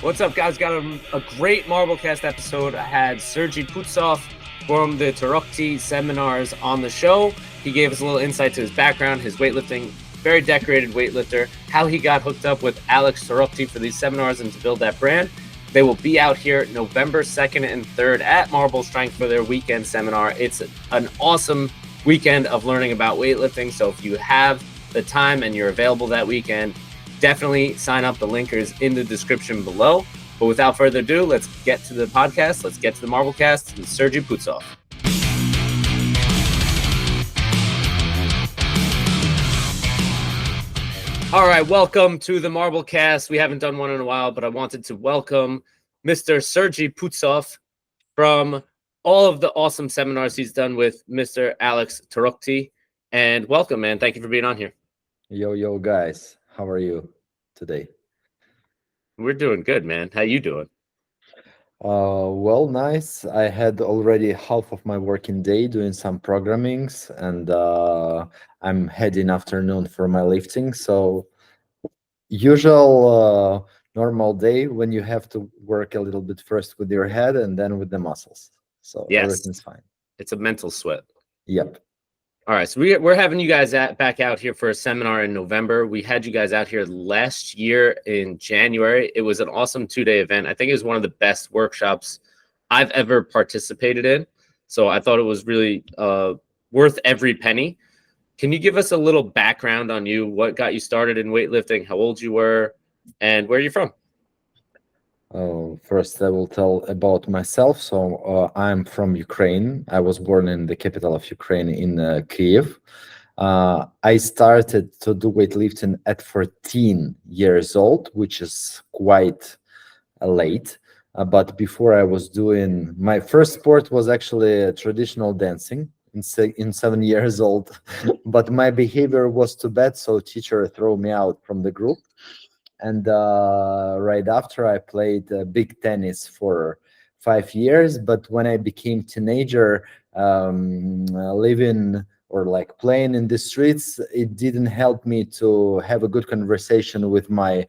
What's up, guys? Got a great MarbleCast episode. I had Sergii Putsov from the Torokhtiy seminars on the show. He gave us a little insight to his background, his weightlifting, very decorated weightlifter, how he got hooked up with Alex Torokhtiy for these seminars and to build that brand. They will be out here November 2nd and 3rd at Marble Strength for their weekend seminar. It's an awesome weekend of learning about weightlifting. So if you have the time and you're available that weekend, definitely sign up. The link is in the description below. But without further ado, let's get to the podcast. Let's get to the MarbleCast with Sergii Putsov. All right, welcome to the MarbleCast. We haven't done one in a while, but I wanted to welcome Mr. Sergii Putsov from all of the awesome seminars he's done with Mr. Alex Torokhtiy. And welcome, man. Thank you for being on here. Yo, guys. How are you today? We're doing good, man. How you doing? Well, nice. I had already half of my working day doing some programmings, and I'm heading afternoon for my lifting. So usual normal day when you have to work a little bit first with your head and then with the muscles. So Yes. Everything's fine. It's a mental sweat. Yep. All right, so we're having you guys back out here for a seminar in November. We had you guys out here last year in January. It was an awesome 2-day event. I think it was one of the best workshops I've ever participated in. So I thought it was really worth every penny. Can you give us a little background on you? What got you started in weightlifting, how old you were, and where you're from? First, I will tell about myself. So I'm from Ukraine. I was born in the capital of Ukraine in Kyiv. I started to do weightlifting at 14 years old, which is quite late. But before I was doing, my first sport was actually traditional dancing in 7 years old. But my behavior was too bad, so teacher threw me out from the group. And right after, I played big tennis for 5 years. But when I became teenager, living or like playing in the streets, it didn't help me to have a good conversation with my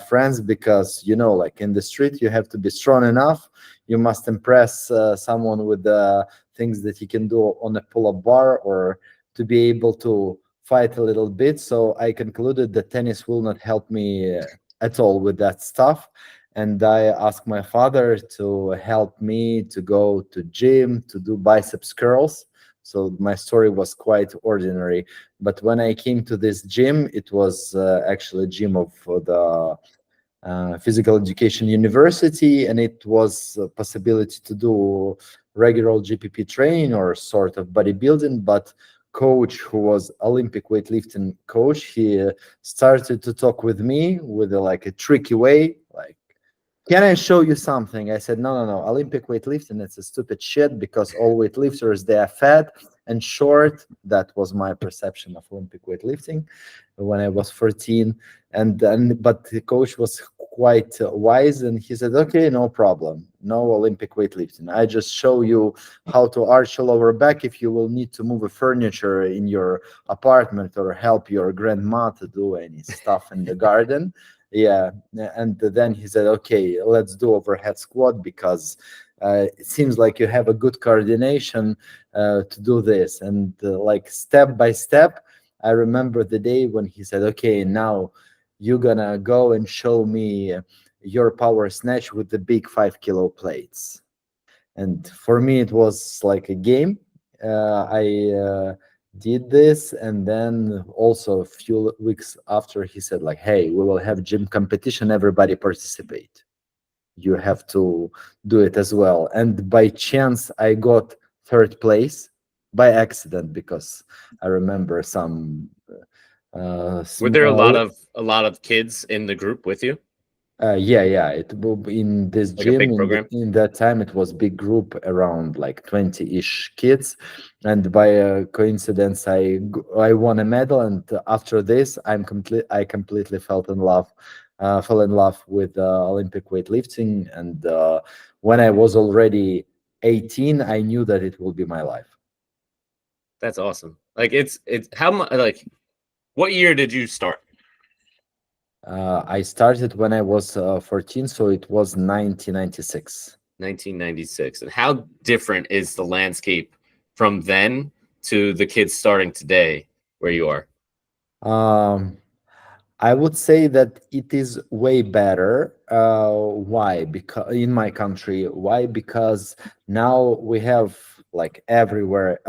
friends, because like in the street you have to be strong enough. You must impress someone with the things that he can do on a pull-up bar, or to be able to fight a little bit. So I concluded that tennis will not help me at all with that stuff. And I asked my father to help me to go to gym to do biceps curls. So my story was quite ordinary. But when I came to this gym, it was actually a gym of the physical education university, and it was a possibility to do regular GPP training or sort of bodybuilding. But coach, who was Olympic weightlifting coach, he started to talk with me with a tricky way, like, can I show you something? I said, no. Olympic weightlifting, it's a stupid shit, because all weightlifters, they are fat and short. That was my perception of Olympic weightlifting when I was 14. But the coach was quite wise, and he said, okay, no problem. No Olympic weightlifting. I just show you how to arch your lower back if you will need to move a furniture in your apartment or help your grandma to do any stuff in the garden. Yeah, and then he said, okay, let's do overhead squat, because it seems like you have a good coordination to do this. And like step by step, I remember the day when he said, okay, now you're gonna go and show me your power snatch with the big 5-kilo plates. And for me, it was like a game. I did this, and then also a few weeks after, he said like, hey, we will have gym competition, everybody participate, you have to do it as well. And by chance, I got third place by accident, because I remember some Were there a lot of kids in the group with you? yeah. It will be in this Like a gym. big program? In that time, it was big group, around like 20-ish kids, and by a coincidence, I won a medal. And after this, I completely fell in love with Olympic weightlifting. And when I was already 18, I knew that it will be my life. That's awesome. Like it's how much, like, what year did you start? I started when I was 14, so it was 1996. 1996. And how different is the landscape from then to the kids starting today where you are? Um, I would say that it is way better. Why? Because in my country, why? Because now we have like everywhere.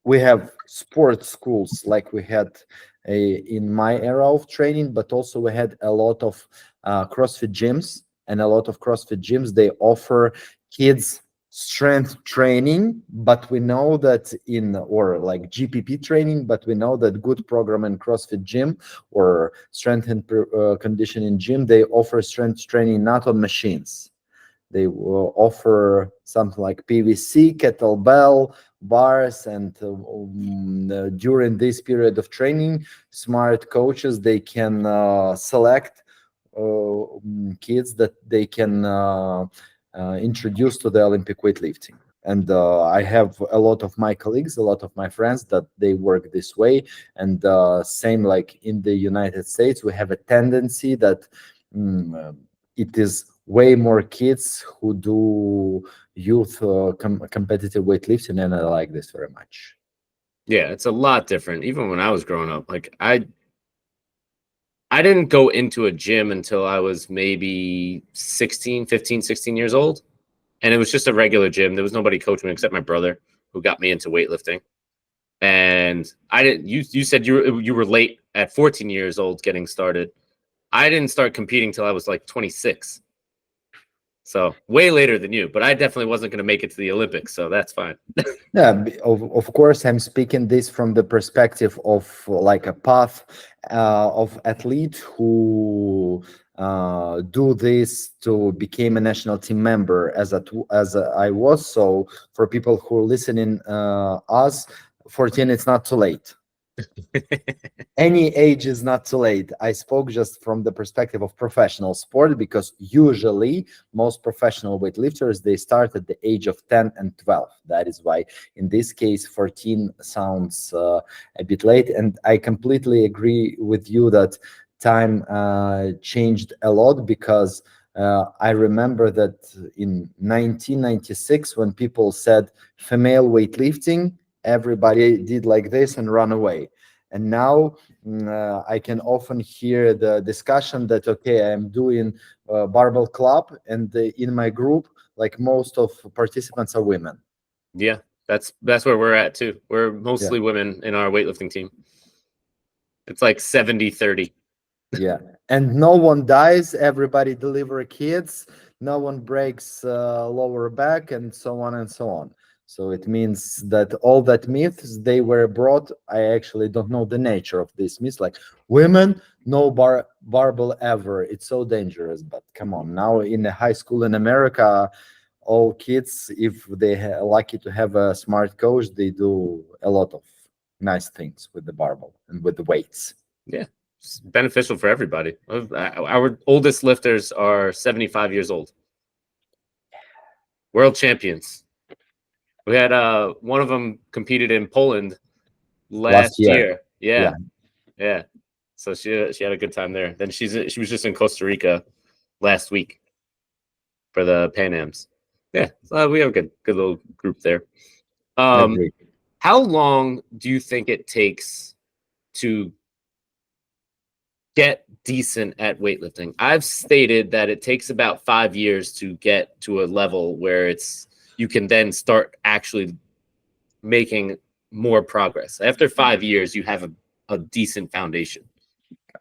We have sports schools like we had in my era of training, but also we had a lot of CrossFit gyms, and a lot of CrossFit gyms they offer kids strength training, but we know that in or like GPP training, but we know that good program in CrossFit gym or strength and conditioning gym, they offer strength training not on machines. They will offer something like PVC, kettlebell, bars, and during this period of training, smart coaches they can select kids that they can introduce to the Olympic weightlifting. And I have a lot of my colleagues, a lot of my friends that they work this way. And same like in the United States, we have a tendency that it is way more kids who do youth competitive weightlifting, and I like this very much. Yeah, it's a lot different. Even when I was growing up, like I didn't go into a gym until I was maybe 16, 15, 16 years old. And it was just a regular gym. There was nobody coaching me except my brother who got me into weightlifting. And I didn't you said you were late at 14 years old getting started. I didn't start competing till I was like 26. So way later than you, but I definitely wasn't going to make it to the Olympics, so that's fine. Yeah, of course, I'm speaking this from the perspective of like a path of athlete who do this to become a national team member I was. So for people who are listening, us 14, it's not too late. Any age is not too late. I spoke just from the perspective of professional sport because usually most professional weightlifters they start at the age of 10 and 12. That is why in this case 14 sounds a bit late, and I completely agree with you that time changed a lot because I remember that in 1996 when people said female weightlifting, everybody did like this and run away. And now I can often hear the discussion that, okay, I'm doing barbell club, and in my group, like most of participants are women. Yeah, that's where we're at too. We're Yeah, mostly women in our weightlifting team. It's like 70-30. yeah. And no one dies. Everybody deliver kids. No one breaks lower back, and so on and so on. So it means that all that myths they were brought. I actually don't know the nature of these myths. Like women, no barbell ever. It's so dangerous. But come on, now in the high school in America, all kids, if they lucky to have a smart coach, they do a lot of nice things with the barbell and with the weights. Yeah, it's beneficial for everybody. Our oldest lifters are 75 years old. World champions. We had one of them competed in Poland Last last year, year. Yeah, yeah, yeah. So she had a good time there. Then she was just in Costa Rica last week for the Pan Ams. Yeah, so we have a good little group there. I agree. How long do you think it takes to get decent at weightlifting? I've stated that it takes about 5 years to get to a level where you can then start actually making more progress. After 5 years, you have a decent foundation.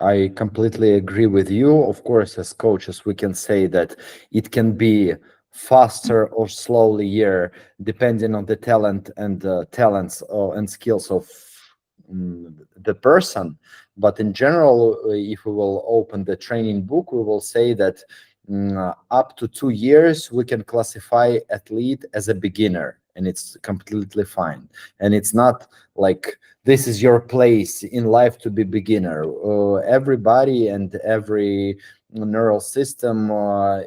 I completely agree with you. Of course, as coaches, we can say that it can be faster or slowly year, depending on the talent and talents and skills of the person. But in general, if we will open the training book, we will say that up to 2 years, we can classify athlete as a beginner, and it's completely fine. And it's not like this is your place in life to be beginner. Everybody and every neural system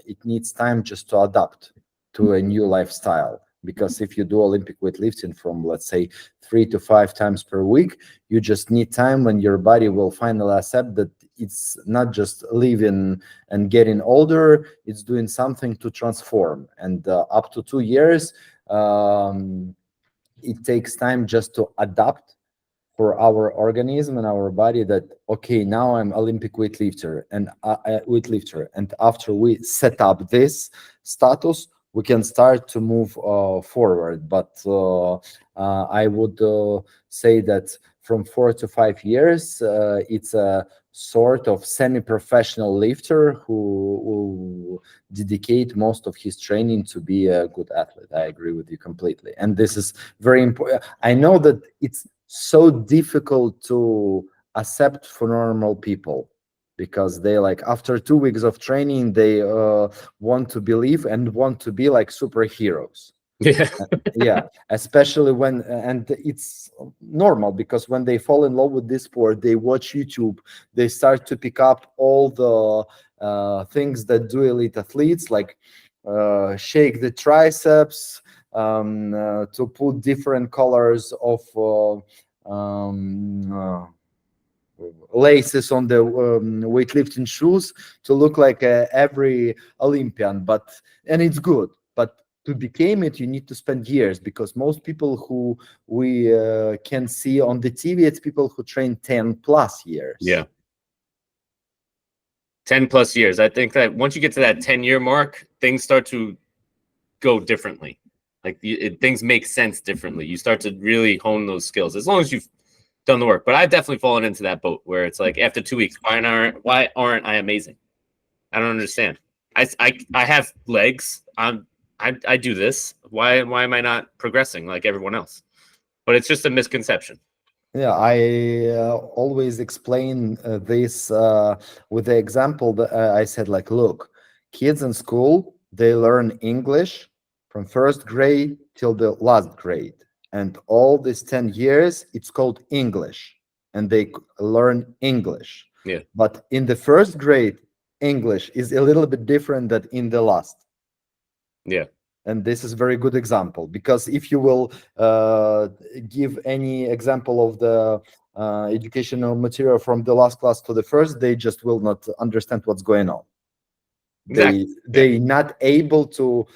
it needs time just to adapt to a new lifestyle, because if you do Olympic weightlifting from, let's say, 3 to 5 times per week, you just need time when your body will finally accept that it's not just living and getting older, it's doing something to transform. And up to 2 years, it takes time just to adapt for our organism and our body, that okay, now I'm Olympic weightlifter, and after we set up this status, we can start to move forward. But I would say that from 4 to 5 years, it's a sort of semi-professional lifter who dedicate most of his training to be a good athlete. I agree with you completely, and this is very important. I know that it's so difficult to accept for normal people, because they, like, after 2 weeks of training, they want to believe and want to be like superheroes. Yeah. Yeah, especially when, and it's normal, because when they fall in love with this sport, they watch YouTube, they start to pick up all the things that do elite athletes, like shake the triceps, to put different colors of laces on the weightlifting shoes to look like every Olympian. But, and it's good, but to become it, you need to spend years, because most people who we can see on the TV, it's people who train 10 plus years. Yeah. 10 plus years. I think that once you get to that 10-year mark, things start to go differently. Like things make sense differently. You start to really hone those skills, as long as you've done the work. But I've definitely fallen into that boat where it's like, after 2 weeks, why aren't I amazing? I don't understand. I have legs. I do this. Why am I not progressing like everyone else? But it's just a misconception. Yeah, I always explain this with the example that I said, like, look, kids in school, they learn English from first grade till the last grade. And all these 10 years, it's called English. And they learn English. Yeah. But in the first grade, English is a little bit different than in the last. Yeah. And this is a very good example, because if you will give any example of the educational material from the last class to the first, they just will not understand what's going on. Exactly. They not able to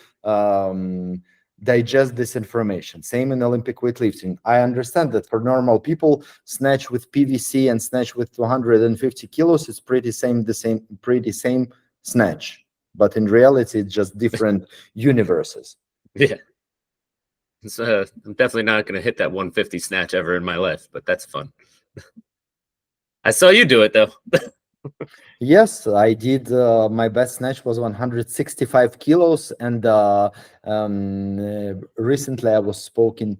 digest this information. Same in Olympic weightlifting. I understand that for normal people, snatch with PVC and snatch with 250 kilos is pretty same snatch. But in reality, it's just different universes. Yeah. So I'm definitely not going to hit that 150 snatch ever in my life, but that's fun. I saw you do it though. Yes, I did. My best snatch was 165 kilos, and recently I was speaking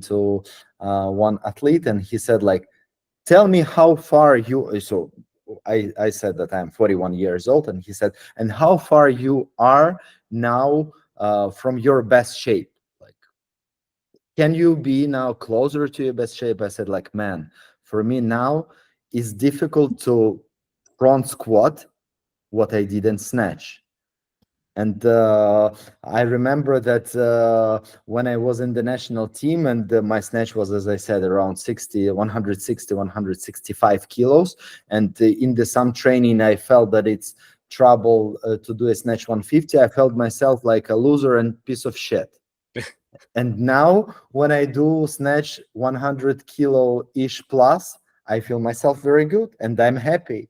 to one athlete, and he said, like, tell me how far you. So I said that I'm 41 years old, and he said, and how far you are now from your best shape? Like, can you be now closer to your best shape? I said, like, man, for me now, it's difficult to front squat what I didn't snatch. And I remember that when I was in the national team, and my snatch was, as I said, around 160, 165 kilos. And in the some training, I felt that it's trouble to do a snatch 150. I felt myself like a loser and piece of shit. And now when I do snatch 100 kilo-ish plus, I feel myself very good and I'm happy,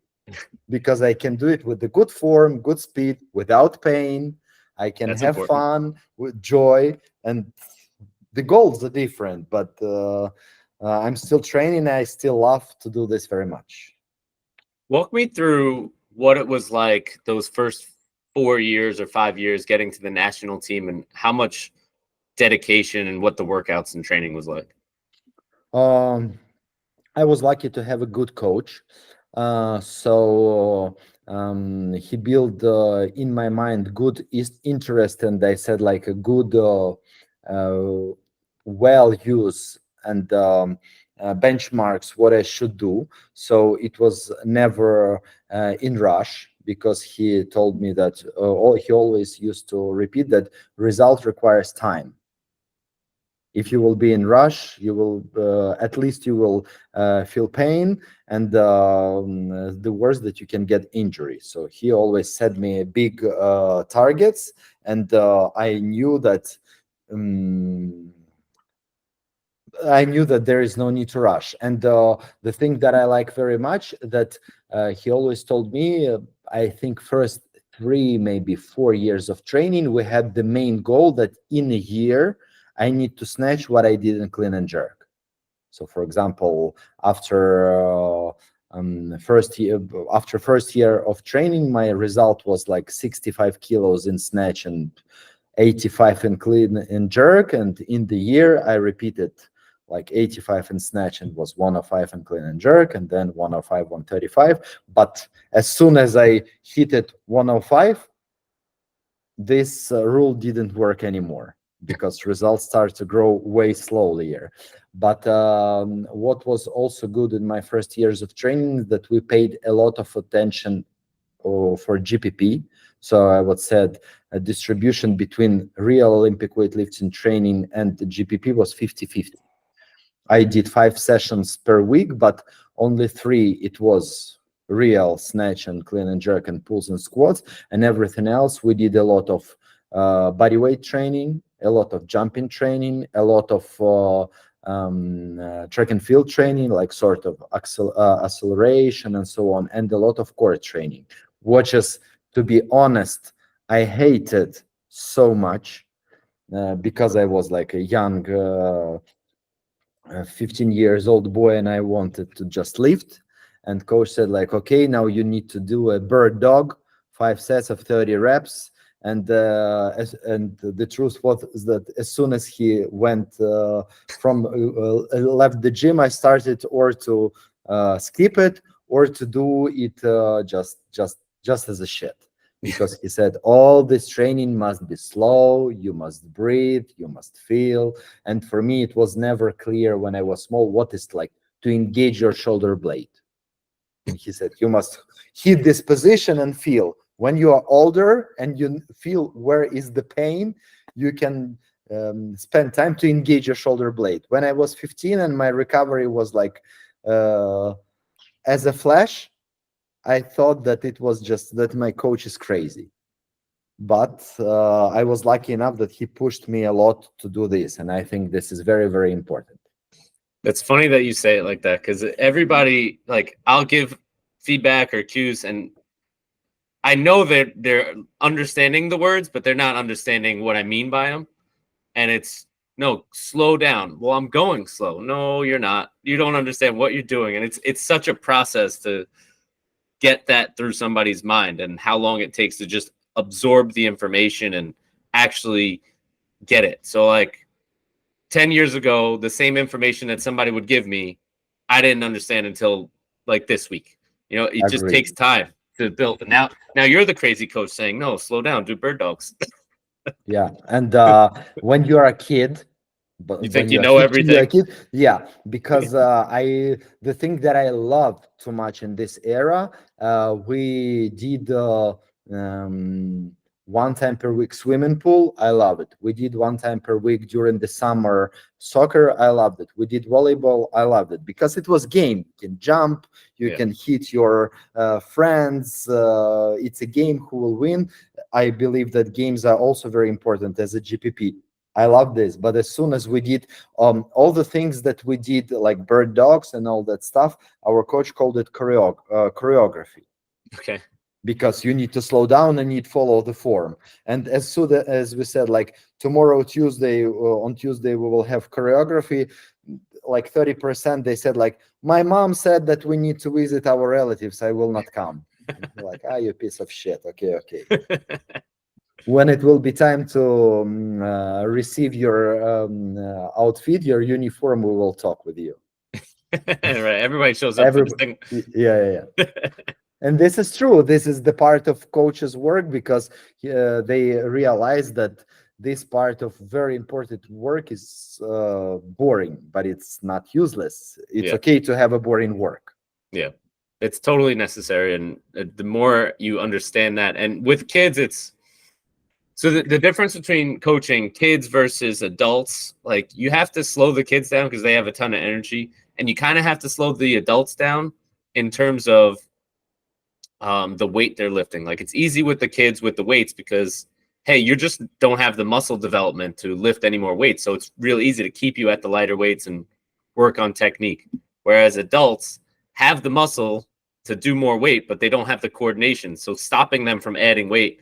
because I can do it with the good form, good speed, without pain. I can That's have important. fun with joy, and the goals are different, but I'm still training. I still love to do this very much. Walk me through what it was like those first 4 years or 5 years getting to the national team, and how much dedication and what the workouts and training was like. I was lucky to have a good coach. So he built in my mind good interest, and I said, like, a good well use and benchmarks what I should do. So it was never in rush, because he told me that he always used to repeat that result requires time. If you will be in rush, you will at least you will feel pain, and the worst that you can get injury. So he always set me big targets, and I knew that. Um, I knew that there is no need to rush. And the thing that I like very much that he always told me, I think first 3, maybe 4 years of training, we had the main goal that in a year I need to snatch what I did in clean and jerk. So, for example, after first year of training, my result was like 65 kilos in snatch and 85 in clean and jerk. And in the year, I repeated like 85 in snatch and was 105 in clean and jerk, and then 105, 135. But as soon as I hit it 105, this rule didn't work anymore because results start to grow way slowly here. But what was also good in my first years of training is that we paid a lot of attention for GPP. So I would say a distribution between real Olympic weightlifting training and the GPP was 50-50. I did 5 sessions per week, but only 3 it was real snatch and clean and jerk and pulls and squats, and everything else we did a lot of body weight training, a lot of jumping training, a lot of track and field training, like sort of acceleration and so on, and a lot of core training, which is, to be honest, I hated so much because I was like a young 15 years old boy and I wanted to just lift. And coach said like, okay, now you need to do a bird dog, 5 sets of 30 reps. And the truth was that as soon as he went left the gym, I started or to skip it or to do it just as a shit. Because he said all this training must be slow, you must breathe, you must feel. And for me, it was never clear when I was small what is like to engage your shoulder blade. And he said, you must hit this position and feel. When you are older and you feel where is the pain, you can spend time to engage your shoulder blade. When I was 15 and my recovery was like as a flash, I thought that it was just that my coach is crazy. But I was lucky enough that he pushed me a lot to do this. And I think this is very, very important. That's funny that you say it like that, because everybody, like, I'll give feedback or cues, and I know that they're understanding the words, but they're not understanding what I mean by them. And it's, no, slow down. Well, I'm going slow. No, you're not. You don't understand what you're doing. And it's such a process to get that through somebody's mind, and how long it takes to just absorb the information and actually get it. So like 10 years ago, the same information that somebody would give me, I didn't understand until like this week. You know, it just takes time to build. And now you're the crazy coach saying, no, slow down, do bird dogs. Yeah. And when you're a kid, but You think when you you're know 15, you're a everything? kid. Yeah, because the thing that I love too much in this era, we did 1 time per week swimming pool. I love it. We did 1 time per week during the summer soccer. I loved it. We did volleyball. I loved it because it was game. You can jump, you can hit your friends. It's a game who will win. I believe that games are also very important as a GPP. I love this, but as soon as we did all the things that we did, like bird dogs and all that stuff, our coach called it choreography. Okay. Because you need to slow down and need follow the form. And as soon as we said, like tomorrow, Tuesday, on Tuesday, we will have choreography, like 30%, they said like, my mom said that we need to visit our relatives. I will not come. Like, you piece of shit. Okay. When it will be time to receive your outfit, your uniform, we will talk with you. Right. Everybody shows up for this thing. Yeah. And this is true. This is the part of coach's work, because they realize that this part of very important work is boring, but it's not useless. It's okay to have a boring work. Yeah, it's totally necessary. And the more you understand that, and with kids, it's So the difference between coaching kids versus adults, like you have to slow the kids down because they have a ton of energy, and you kind of have to slow the adults down in terms of the weight they're lifting. Like it's easy with the kids with the weights because hey, you just don't have the muscle development to lift any more weights, so it's real easy to keep you at the lighter weights and work on technique. Whereas adults have the muscle to do more weight, but they don't have the coordination. So stopping them from adding weight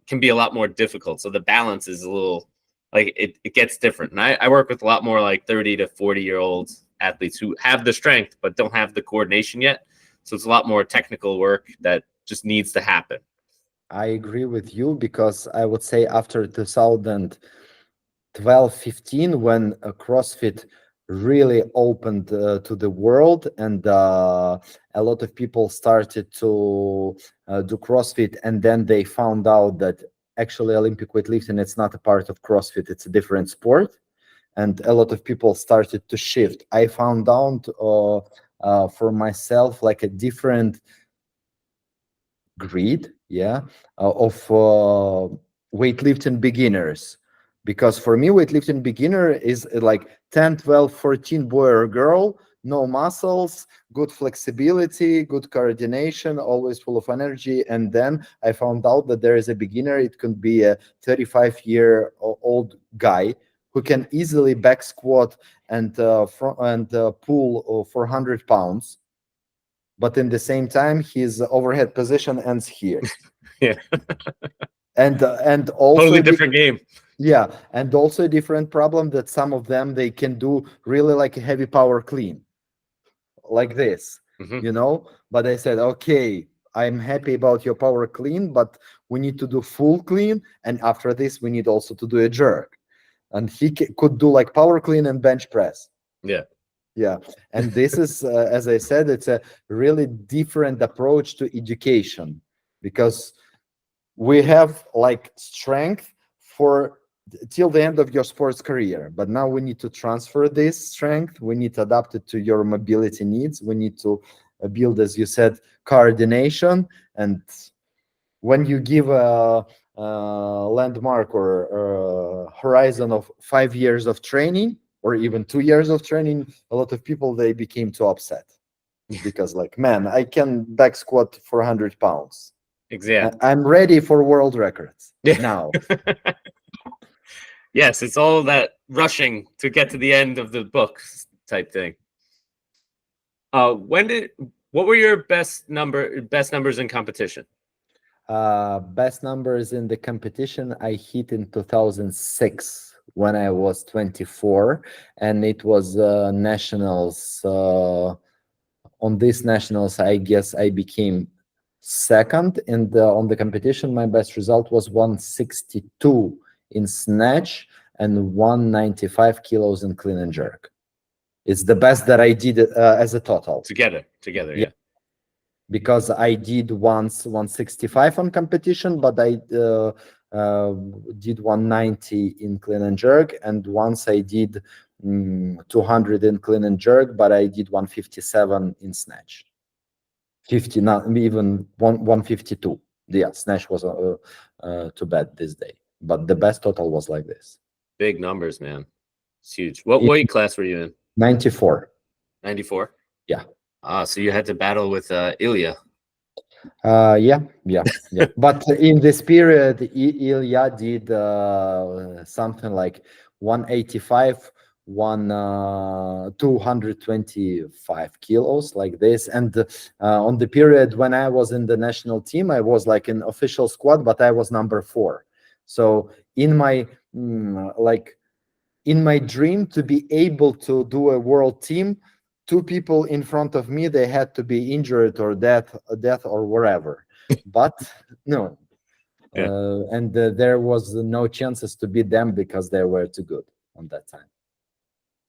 can be a lot more difficult. So the balance is a little like it gets different. And I work with a lot more like 30 to 40-year-old athletes who have the strength but don't have the coordination yet. So it's a lot more technical work that just needs to happen. I agree with you because I would say after 2012, 15, when CrossFit really opened to the world, and a lot of people started to do CrossFit, and then they found out that actually Olympic weightlifting, it's not a part of CrossFit, it's a different sport, and a lot of people started to shift. I found out for myself like a different grid, of weightlifting beginners, because for me weightlifting beginner is like 10, 12, 14 boy or girl, no muscles, good flexibility, good coordination, always full of energy. And then I found out that there is a beginner, it could be a 35-year-old guy who can easily back squat and pull 400 pounds, but in the same time his overhead position ends here. Yeah. And also Totally different game. yeah, and also a different problem that some of them, they can do really like a heavy power clean like this, but I said, okay, I'm happy about your power clean, but we need to do full clean, and after this we need also to do a jerk. And he could do like power clean and bench press. Yeah, and this is, as I said, it's a really different approach to education, because we have like strength for till the end of your sports career, but now we need to transfer this strength. We need to adapt it to your mobility needs. We need to build, as you said, coordination. And when you give a landmark or a horizon of 5 years of training, or even 2 years of training, a lot of people, they became too upset because like, man, I can back squat 400 pounds. Exactly. I'm ready for world records now. Yes, it's all that rushing to get to the end of the book type thing. What were your best numbers in competition? Best numbers in the competition I hit in 2006 when I was 24, and it was nationals. On these nationals, I guess I became second, and on the competition, my best result was 162 in snatch and 195 kilos in clean and jerk. It's the best that I did as a total. Together, yeah. Because I did once 165 on competition, but I did 190 in clean and jerk, and once I did 200 in clean and jerk, but I did 157 in snatch. 50, not even 152. Yeah, snatch was too bad this day, but the best total was like this. Big numbers, man. It's huge. What weight class were you in? 94. 94? Yeah. So you had to battle with Ilya. Yeah. But in this period, Ilya did something like 185, 225 kilos, like this. And on the period when I was in the national team, I was like in official squad, but I was number 4. So in my in my dream to be able to do a world team, 2 people in front of me, they had to be injured or death or wherever. But no, and there was no chances to beat them because they were too good on that time.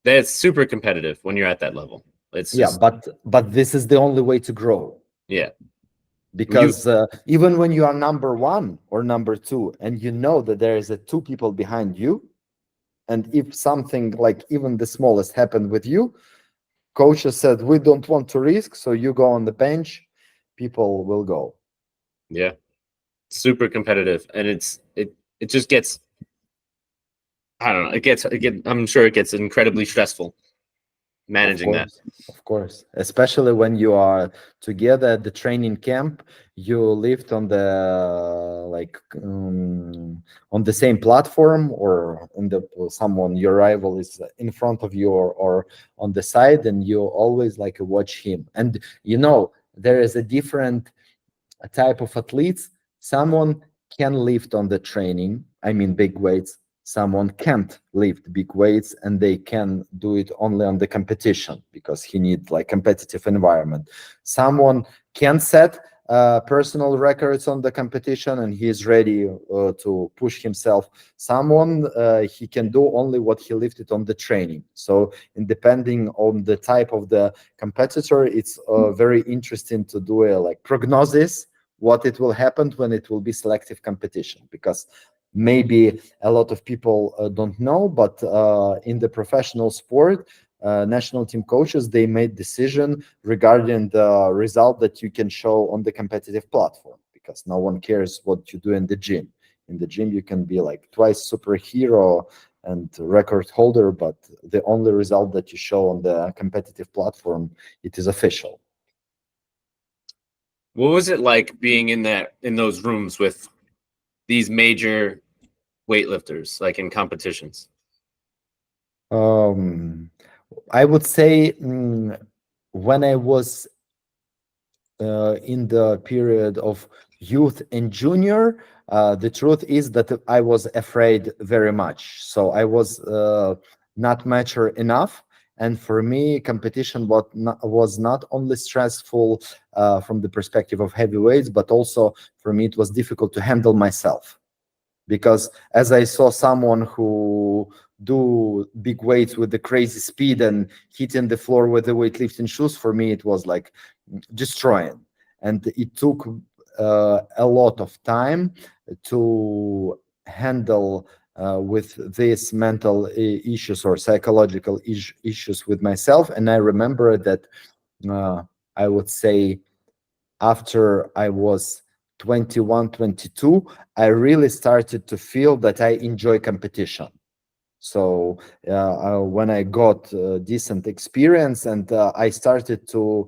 That's super competitive when you're at that level. It's just... but this is the only way to grow. Yeah, because even when you are number 1 or number 2, and you know that there is 2 people behind you, and if something like even the smallest happened with you, coaches said, we don't want to risk, so you go on the bench, people will go. Yeah, super competitive, and it's it just gets, I don't know, I'm sure it gets incredibly stressful Of managing that. course, of course. Especially when you are together at the training camp, you lift on the like on the same platform, or on the someone your rival is in front of you, or on the side, and you always like watch him. And there is a different type of athletes. Someone can lift on the training, I mean big weights. Someone can't lift big weights, and they can do it only on the competition because he needs like competitive environment. Someone can set personal records on the competition, and he is ready to push himself. Someone he can do only what he lifted on the training. So depending on the type of the competitor, it's very interesting to do a like prognosis what it will happen when it will be selective competition, because maybe a lot of people don't know, but in the professional sport, national team coaches, they made decision regarding the result that you can show on the competitive platform, because no one cares what you do in the gym. In the gym, you can be like twice superhero and record holder, but the only result that you show on the competitive platform, it is official. What was it like being in those rooms with these major weightlifters, like in competitions? Um, I would say when I was in the period of youth and junior, the truth is that I was afraid very much. So I was not mature enough. And for me, competition was not only stressful from the perspective of heavyweights, but also for me, it was difficult to handle myself. Because as I saw someone who do big weights with the crazy speed and hitting the floor with the weightlifting shoes, for me it was like destroying, and it took a lot of time to handle with these mental issues or psychological issues with myself. And I remember that uh, I would say after I was 21, 22, I really started to feel that I enjoy competition. So when I got decent experience, and I started to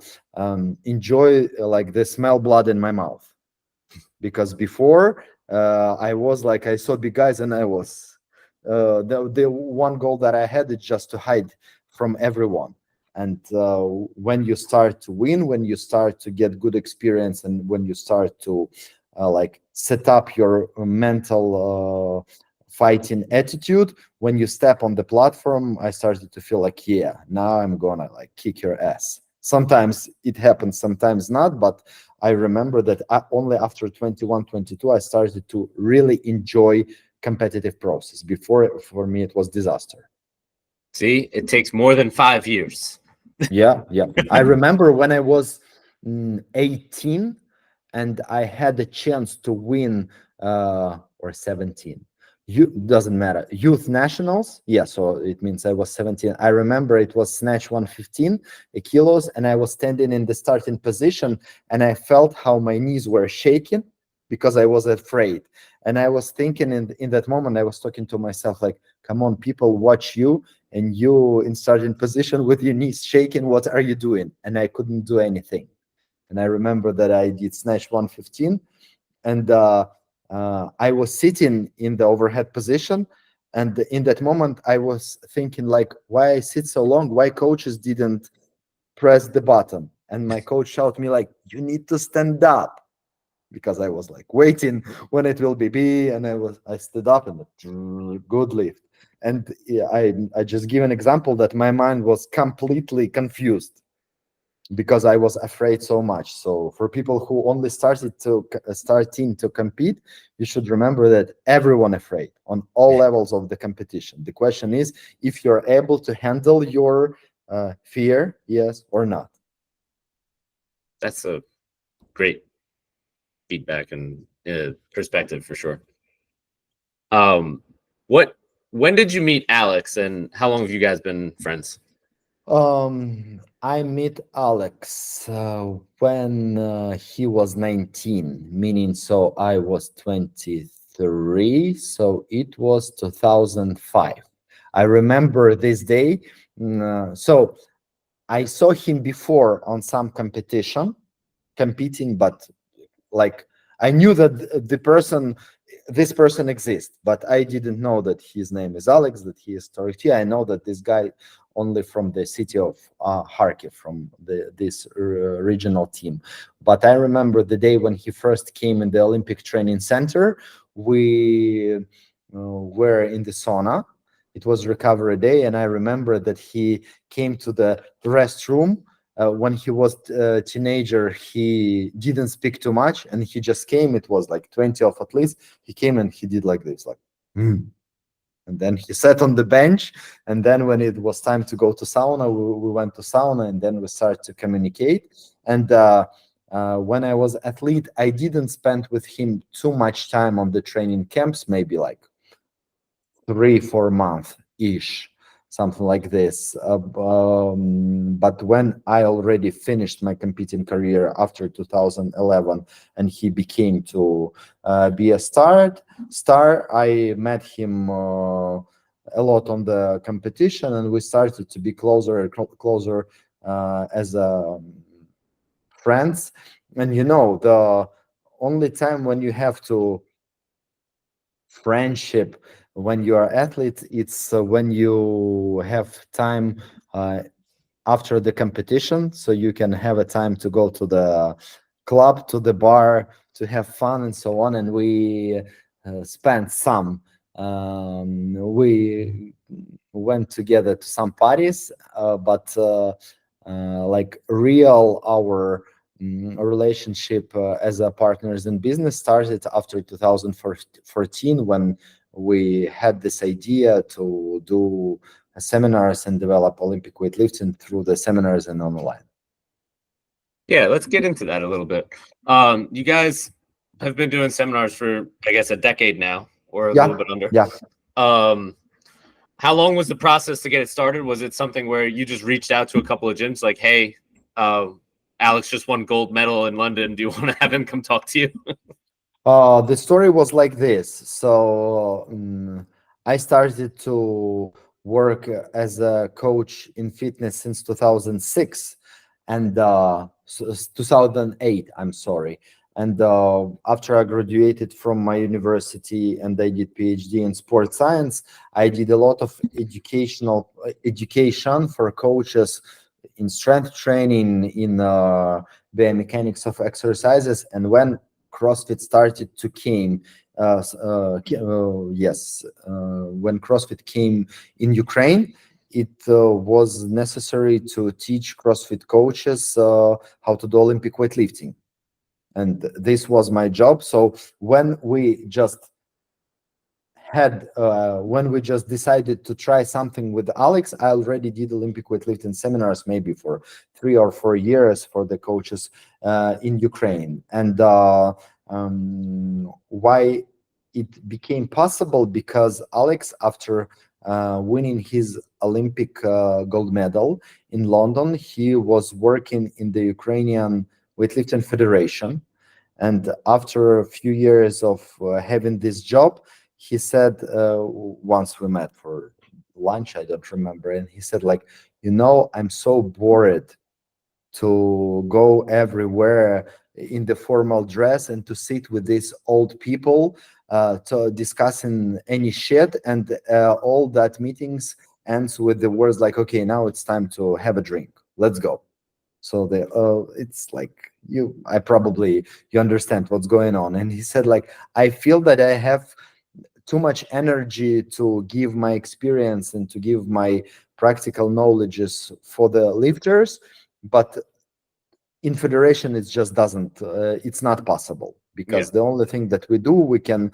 enjoy like the smell blood in my mouth, because before I was like, I saw big guys, and I was the one goal that I had is just to hide from everyone. And when you start to win, when you start to get good experience, and when you start to like set up your mental fighting attitude, when you step on the platform, I started to feel like, yeah, now I'm gonna like kick your ass. Sometimes it happens, sometimes not, but I remember that only after 21, 22, I started to really enjoy competitive process. Before, for me, it was disaster. See, it takes more than 5 years. Yeah, yeah. I remember when I was 18, and I had a chance to win, or 17. You doesn't matter. Youth nationals. Yeah, so it means I was 17. I remember it was snatch 115 kilos, and I was standing in the starting position, and I felt how my knees were shaking because I was afraid. And I was thinking in that moment, I was talking to myself like, come on, people watch you, and you in starting position with your knees shaking, what are you doing? And I couldn't do anything. And I remember that I did snatch 115, and I was sitting in the overhead position. And in that moment, I was thinking like, why I sit so long? Why coaches didn't press the button? And my coach shouted me like, you need to stand up, because I was like waiting when it will be B, and I stood up, and good lift. And yeah, I just give an example that my mind was completely confused because I was afraid so much. So for people who only starting to compete, you should remember that everyone afraid on all levels of the competition. The question is if you're able to handle your fear, yes or not. That's a great feedback and perspective for sure. Um, what? When did you meet Alex, and how long have you guys been friends? I met Alex when he was 19, meaning so I was 23. 2003, so it was 2005. I remember this day. So I saw him before on some competition, competing, but like I knew that this person exists, but I didn't know that his name is Alex, that he is Torokhtiy. I know that this guy only from the city of Kharkiv, from this regional team. But I remember the day when he first came in the Olympic Training Center. We were in the sauna. It was recovery day, and I remember that he came to the restroom. When he was a teenager, he didn't speak too much, and he just came. It was like 20 of athletes. He came and he did like this, like, and then he sat on the bench. And then when it was time to go to sauna, we went to sauna, and then we started to communicate. And when I was athlete, I didn't spend with him too much time on the training camps, maybe like 3 4 months ish, something like this. But when I already finished my competing career after 2011, and he became to be a star, I met him a lot on the competition, and we started to be closer as friends. And the only time when you have to friendship when you are athlete, it's when you have time after the competition, so you can have a time to go to the club, to the bar, to have fun and so on. And we spent some we went together to some parties, but like real our relationship as a partners in business started after 2014, when we had this idea to do seminars and develop Olympic weightlifting through the seminars and online. Yeah, let's get into that a little bit. You guys have been doing seminars for, I guess, a decade now, or a little bit under. Yeah. How long was the process to get it started? Was it something where you just reached out to a couple of gyms, like, hey, Alex just won gold medal in London, do you want to have him come talk to you? The story was like this. So I started to work as a coach in fitness since 2006, and 2008, I'm sorry. And after I graduated from my university and I did PhD in sports science, I did a lot of education for coaches in strength training, in biomechanics of exercises. And when CrossFit started to came, when CrossFit came in Ukraine, it was necessary to teach CrossFit coaches how to do Olympic weightlifting. And this was my job. So when we just decided to try something with Alex, I already did Olympic weightlifting seminars maybe for 3 or 4 years for the coaches in Ukraine. And why it became possible, because Alex, after winning his Olympic gold medal in London, he was working in the Ukrainian Weightlifting Federation. And after a few years of having this job, he said, once we met for lunch, I don't remember, and he said, like, I'm so bored to go everywhere in the formal dress and to sit with these old people to discussing any shit, and all that meetings ends with the words like, okay, now it's time to have a drink, let's go. So it's like, you understand what's going on. And he said, like, I feel that I have too much energy to give my experience and to give my practical knowledges for the lifters, but in federation it just doesn't it's not possible, because the only thing that we can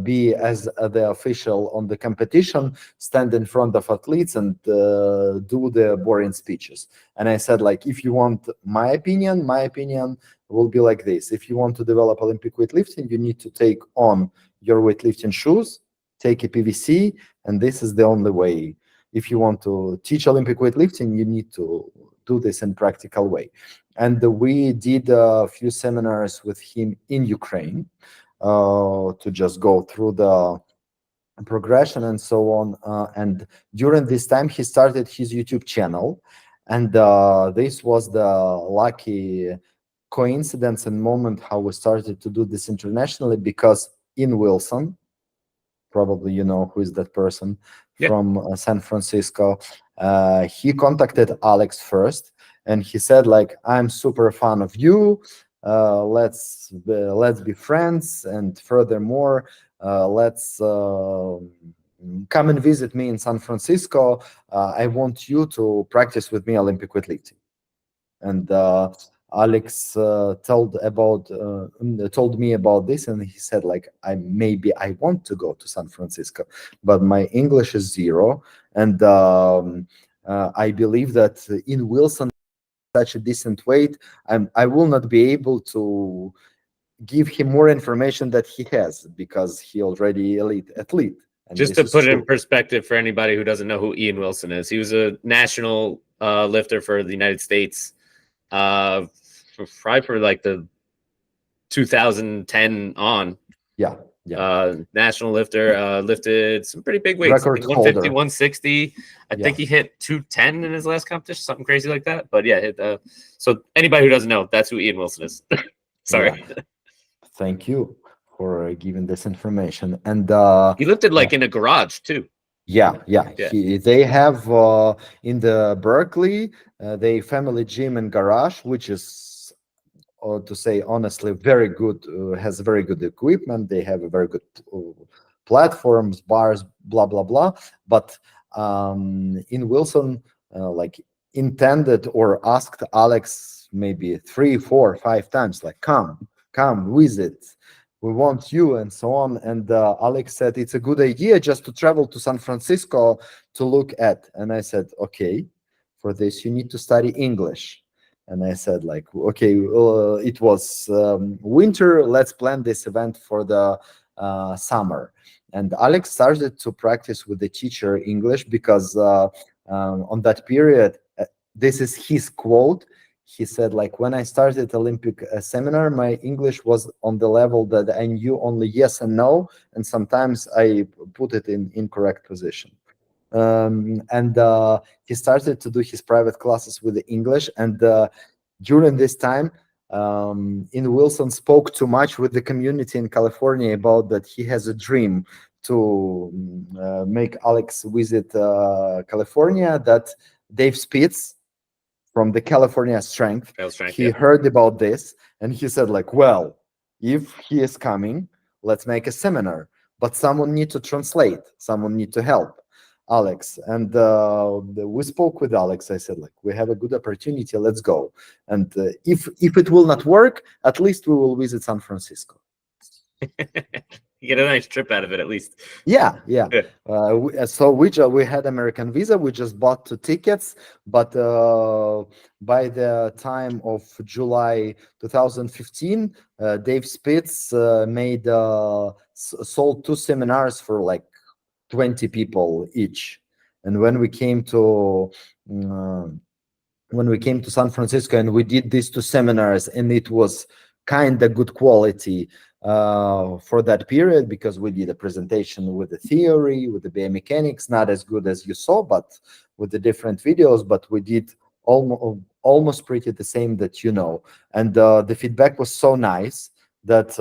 be as the official on the competition, stand in front of athletes and do the boring speeches. And I said, like, if you want my opinion will be like this: if you want to develop Olympic weightlifting, you need to take on your weightlifting shoes, take a PVC, and this is the only way. If you want to teach Olympic weightlifting, you need to do this in practical way. And we did a few seminars with him in Ukraine. to just go through the progression and so on. And during this time, he started his YouTube channel, and this was the lucky coincidence and moment how we started to do this internationally, because in Wilson, probably you know who is that person Yeah. from San Francisco, he contacted Alex first, and he said like, I'm super fan of you, let's be friends, and furthermore, let's come and visit me in San Francisco. I want you to practice with me Olympic weightlifting. And Alex told me about this, and he said like, I want to go to San Francisco, but my English is zero, and I believe that in Wilson, such a decent weight, I will not be able to give him more information that he has, because he already elite athlete, and Just this to is put it in true. perspective for anybody who doesn't know who Ian Wilson is, he was a national lifter for the United States, probably for like the 2010 on. Yeah, National lifter, lifted some pretty big weights. record 150, holder. 160. I Yeah. think he hit 210 in his last competition, something crazy like that. But yeah, so anybody who doesn't know, that's who Ian Wilson is. Sorry. Yeah. Thank you for giving this information. And He lifted like in a garage too. yeah. Yeah. They have in the Berkeley, they family gym and garage, which is, to say honestly, very good. Has very good equipment. They have a very good platforms, bars, blah blah blah. But in Wilson, like intended or asked Alex maybe 3, 4, 5 times, like, come visit, we want you, and so on. And Alex said it's a good idea just to travel to San Francisco to look at. And I said, okay, for this you need to study English. And I said like, okay, it was winter, let's plan this event for the summer. And Alex started to practice with the teacher English, because on that period, this is his quote. He said like, when I started Olympic seminar, my English was on the level that I knew only yes and no, and sometimes I put it in incorrect position. And he started to do his private classes with the English. And during this time, in Wilson spoke too much with the community in California about that he has a dream to make Alex visit California, that Dave Spitz from the California Strength, he heard about this, and he said like, well, if he is coming, let's make a seminar, but someone need to translate, someone need to help Alex. And we spoke with Alex. I said like, we have a good opportunity, let's go. And if it will not work, at least we will visit San Francisco. You get a nice trip out of it, at least. Yeah. So we had American visa. We just bought 2 tickets, but by the time of July 2015, Dave Spitz sold 2 seminars for like 20 people each. And when we came to San Francisco, and we did these 2 seminars, and it was kind of good quality for that period, because we did a presentation with the theory, with the biomechanics, not as good as you saw, but with the different videos, but we did almost pretty the same that you know. And the feedback was so nice that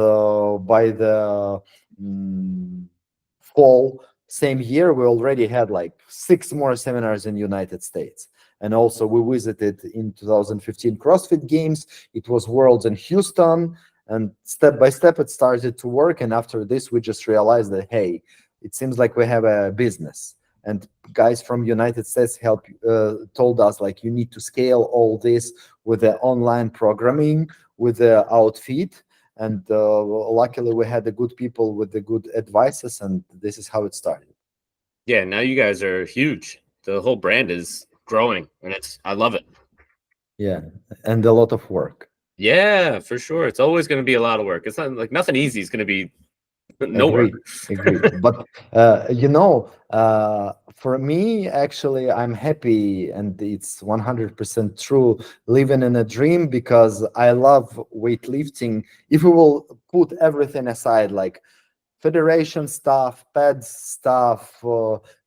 by the fall same year, we already had like 6 more seminars in the United States. And also we visited in 2015 CrossFit Games. It was Worlds in Houston. And step by step, it started to work. And after this, we just realized that, hey, it seems like we have a business. And guys from United States told us, like, you need to scale all this with the online programming, with the outfit. And luckily, we had the good people with the good advices. And this is how it started. Yeah, now you guys are huge. The whole brand is growing, and I love it. Yeah, and a lot of work. Yeah, for sure. It's always going to be a lot of work. It's not like nothing easy is going to be Nowhere. Agreed, agreed. But for me, actually, I'm happy, and it's 100% true, living in a dream because I love weightlifting. If we will put everything aside, like federation stuff, pads stuff,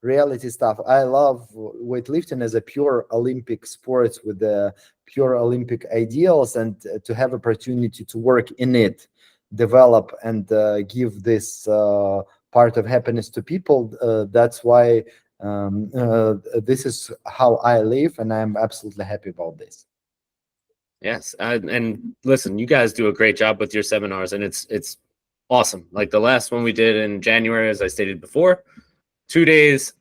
reality stuff. I love weightlifting as a pure Olympic sport with the pure Olympic ideals, and to have opportunity to work in it, develop, and give this part of happiness to people. That's why this is how I live, and I'm absolutely happy about this. Yes, and listen, you guys do a great job with your seminars, and it's awesome. Like the last one we did in January, as I stated before, 2 days,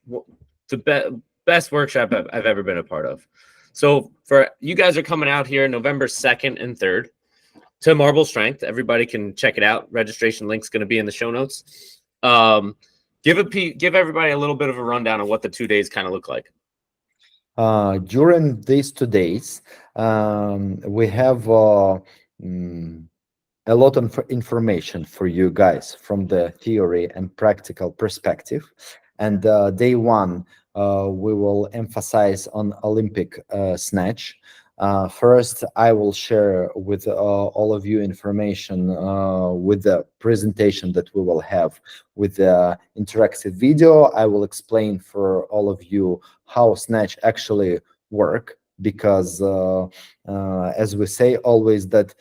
the best workshop I've ever been a part of. So for you guys are coming out here November 2nd and 3rd to Marble Strength. Everybody can check it out. Registration link's going to be in the show notes. Give everybody a little bit of a rundown on what the 2 days kind of look like. During these 2 days, we have a lot of information for you guys from the theory and practical perspective. And day one, we will emphasize on Olympic snatch. First, I will share with all of you information with the presentation that we will have with the interactive video. I will explain for all of you how snatch actually work, because as we say always, that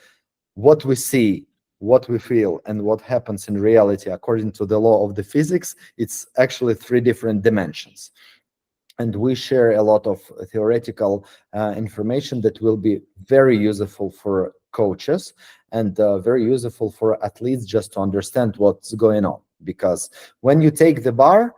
what we see, what we feel, and what happens in reality according to the law of the physics, it's actually three different dimensions. And we share a lot of theoretical information that will be very useful for coaches and very useful for athletes, just to understand what's going on. Because when you take the bar,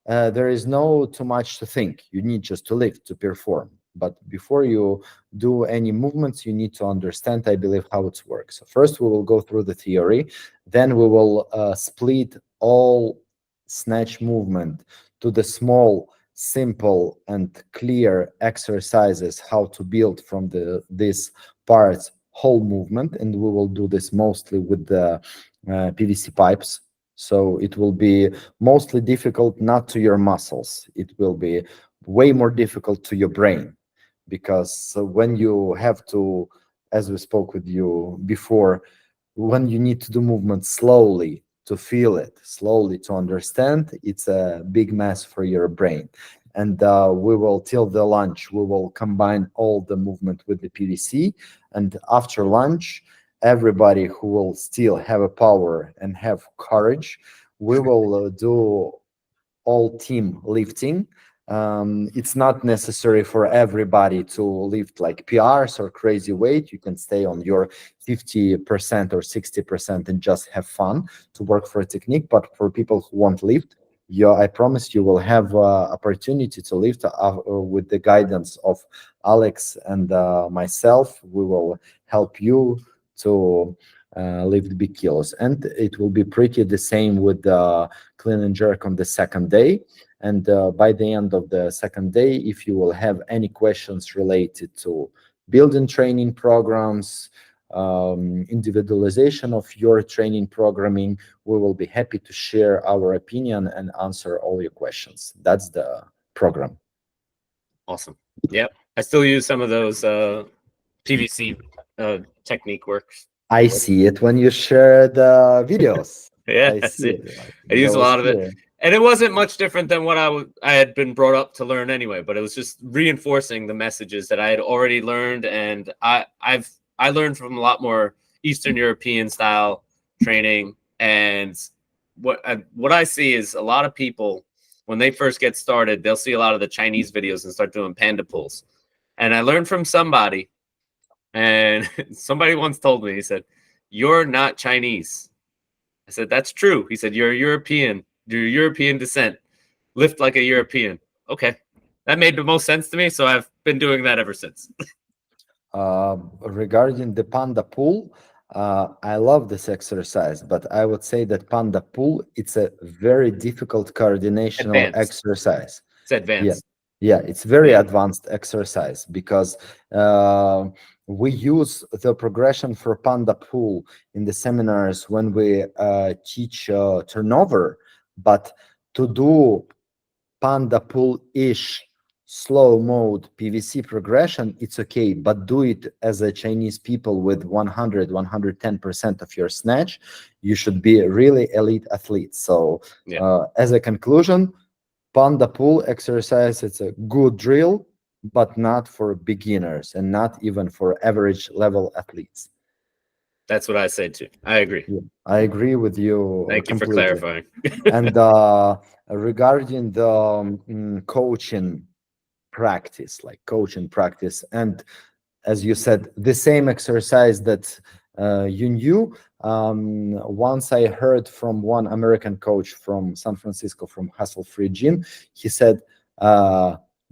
there is no too much to think. You need just to lift, to perform. But before you do any movements, you need to understand, I believe, how it works. So first, we will go through the theory. Then we will split all snatch movement to the small, simple, and clear exercises, how to build from these parts whole movement. And we will do this mostly with the PVC pipes. So it will be mostly difficult not to your muscles. It will be way more difficult to your brain, because when you have to, as we spoke with you before, when you need to do movement slowly, to feel it slowly, to understand, it's a big mess for your brain. And we will, till the lunch, we will combine all the movement with the PVC. And after lunch, everybody who will still have a power and have courage, we will do all team lifting. It's not necessary for everybody to lift like PRs or crazy weight. You can stay on your 50% or 60% and just have fun to work for a technique. But for people who won't lift, I promise you will have opportunity to lift with the guidance of Alex and myself. We will help you to lift big kilos, and it will be pretty the same with the clean and jerk on the second day. And by the end of the second day, if you will have any questions related to building training programs, individualization of your training programming, we will be happy to share our opinion and answer all your questions. That's the program. Awesome. Yep. I still use some of those PVC technique works. I see it when you share the videos. Yeah, I see it. I use a lot of clear. it. And it wasn't much different than what I had been brought up to learn anyway, but it was just reinforcing the messages that I had already learned. And I learned from a lot more Eastern European style training. And what I see is a lot of people, when they first get started, they'll see a lot of the Chinese videos and start doing panda pulls. And I learned from somebody, and somebody once told me, he said, "You're not Chinese." I said, "That's true." He said, "You're European. You're European descent. Lift like a European." Okay. That made the most sense to me, so I've been doing that ever since. Regarding the panda pull, I love this exercise, but I would say that panda pull, it's a very difficult coordinational exercise. It's advanced. Yeah, it's very advanced exercise, because we use the progression for panda pool in the seminars when we teach turnover, but to do panda pool-ish slow mode PVC progression, it's okay, but do it as a Chinese people with 110% of your snatch. You should be a really elite athlete. So as a conclusion, panda pool exercise, it's a good drill, but not for beginners and not even for average level athletes. That's what I say too. I agree. Yeah, I agree with you. Thank you for completely. clarifying. And regarding the coaching practice, like coaching practice, and as you said, the same exercise that you knew. Once I heard from one American coach from San Francisco, from Hustle Free Gym, he said,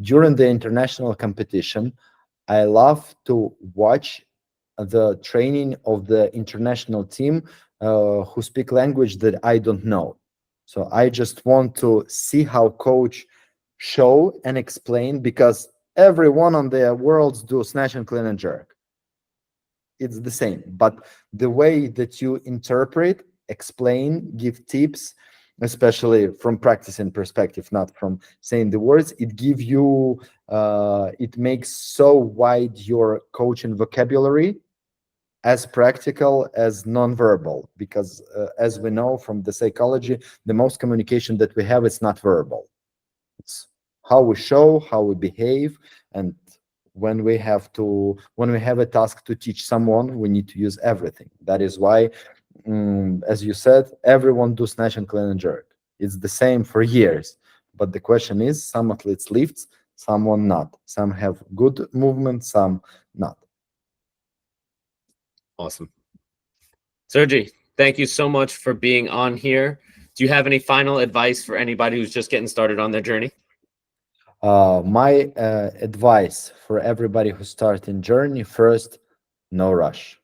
during the international competition, I love to watch the training of the international team who speak language that I don't know. So I just want to see how coach show and explain, because everyone on the worlds do snatch and clean and jerk. It's the same, but the way that you interpret, explain, give tips, especially from practicing perspective, not from saying the words, it give you it makes so wide your coaching vocabulary, as practical as non-verbal, because as we know from the psychology, the most communication that we have is not verbal. It's how we show, how we behave, and when we have a task to teach someone, we need to use everything. That is why, as you said, everyone do snatch and clean and jerk. It's the same for years, but the question is, some athletes lifts, someone not. Some have good movement, some not. Awesome. Sergii, thank you so much for being on here. Do you have any final advice for anybody who's just getting started on their journey? My advice for everybody who's starting journey: first, no rush.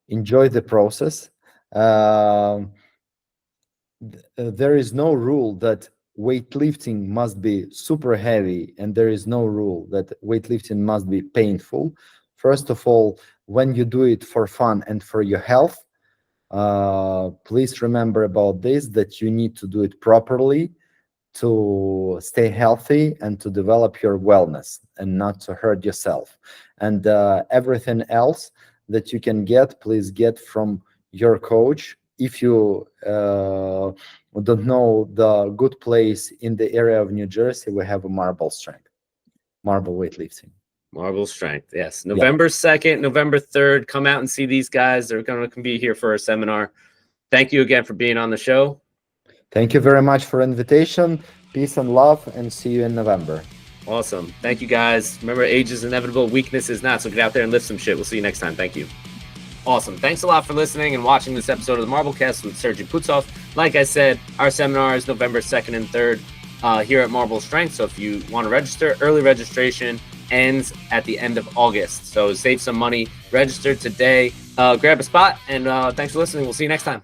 Enjoy the process. There is no rule that weightlifting must be super heavy, and there is no rule that weightlifting must be painful. First of all, when you do it for fun and for your health, please remember about this, that you need to do it properly to stay healthy and to develop your wellness and not to hurt yourself. And everything else that you can get, please get from your coach. If you don't know the good place in the area of New Jersey, we have a Marble Strength, Marble Weightlifting. Marble Strength, yes. November 2nd, November 3rd, come out and see these guys. They're going to be here for a seminar. Thank you again for being on the show. Thank you very much for invitation. Peace and love, and see you in November. Awesome. Thank you, guys. Remember, age is inevitable, weakness is not. So get out there and lift some shit. We'll see you next time. Thank you. Awesome. Thanks a lot for listening and watching this episode of the MarbleCast with Sergii Putsov. Like I said, our seminar is November 2nd and 3rd here at Marble Strength. So if you want to register, early registration ends at the end of August. So save some money. Register today. Grab a spot. And thanks for listening. We'll see you next time.